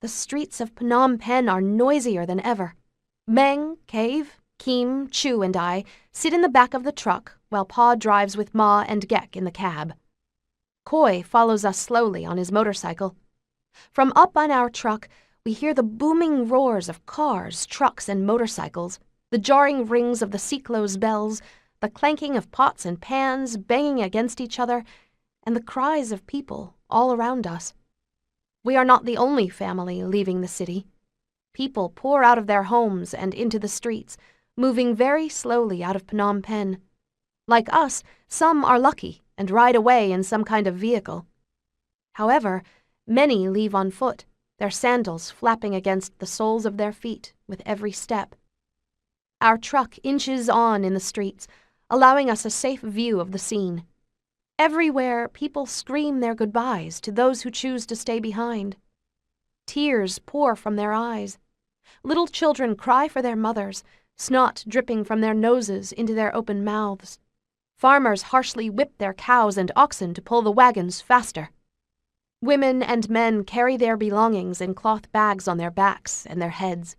The streets of Phnom Penh are noisier than ever. Meng, Cave, Keem, Chu, and I sit in the back of the truck while Pa drives with Ma and Gek in the cab. Koi follows us slowly on his motorcycle. From up on our truck, we hear the booming roars of cars, trucks, and motorcycles, the jarring rings of the Siklo's bells, the clanking of pots and pans banging against each other, and the cries of people all around us. We are not the only family leaving the city. People pour out of their homes and into the streets, moving very slowly out of Phnom Penh. Like us, some are lucky and ride away in some kind of vehicle. However, many leave on foot, their sandals flapping against the soles of their feet with every step. Our truck inches on in the streets, allowing us a safe view of the scene. Everywhere, people scream their goodbyes to those who choose to stay behind. Tears pour from their eyes. Little children cry for their mothers, snot dripping from their noses into their open mouths. Farmers harshly whip their cows and oxen to pull the wagons faster. Women and men carry their belongings in cloth bags on their backs and their heads.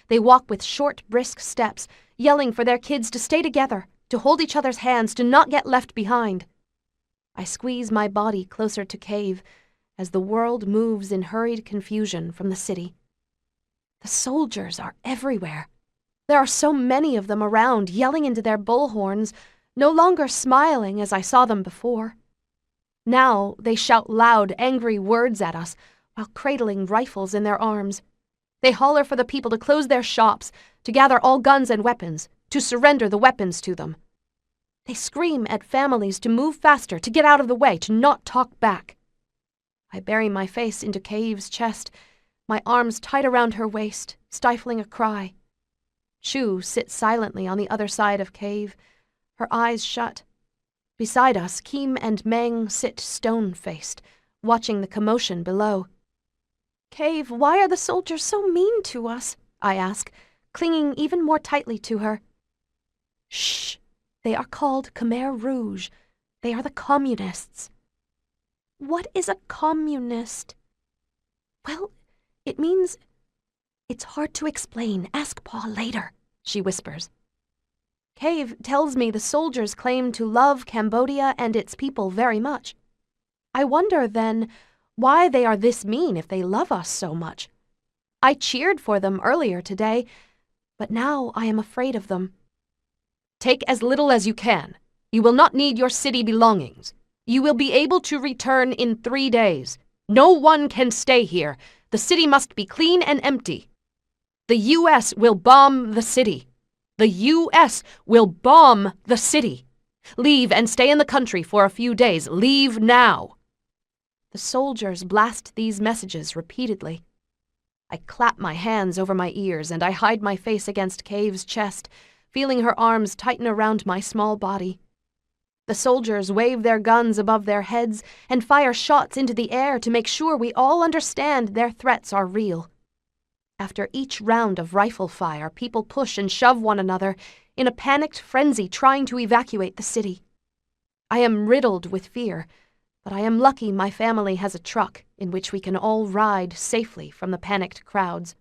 They walk with short, brisk steps, yelling for their kids to stay together, to hold each other's hands, to not get left behind. I squeeze my body closer to Cave as the world moves in hurried confusion from the city. The soldiers are everywhere. There are so many of them around, yelling into their bullhorns, no longer smiling as I saw them before. Now they shout loud, angry words at us while cradling rifles in their arms. They holler for the people to close their shops, to gather all guns and weapons, to surrender the weapons to them. They scream at families to move faster, to get out of the way, to not talk back. I bury my face into Cave's chest, my arms tight around her waist, stifling a cry. Chu sits silently on the other side of Cave, her eyes shut. Beside us, Keem and Meng sit stone-faced, watching the commotion below. "Cave, why are the soldiers so mean to us?" I ask, clinging even more tightly to her. "Shh! They are called Khmer Rouge. They are the communists." "What is a communist?" "Well, it means—" "It's hard to explain. Ask Pa later," she whispers. Cave tells me the soldiers claim to love Cambodia and its people very much. I wonder, then, why they are this mean if they love us so much. I cheered for them earlier today, but now I am afraid of them. "Take as little as you can. You will not need your city belongings. You will be able to return in 3 days. No one can stay here. The city must be clean and empty. The U.S. will bomb the city. The U.S. will bomb the city. Leave and stay in the country for a few days. Leave now." The soldiers blast these messages repeatedly. I clap my hands over my ears and I hide my face against Cave's chest, feeling her arms tighten around my small body. The soldiers wave their guns above their heads and fire shots into the air to make sure we all understand their threats are real. After each round of rifle fire, people push and shove one another in a panicked frenzy trying to evacuate the city. I am riddled with fear, but I am lucky my family has a truck in which we can all ride safely from the panicked crowds.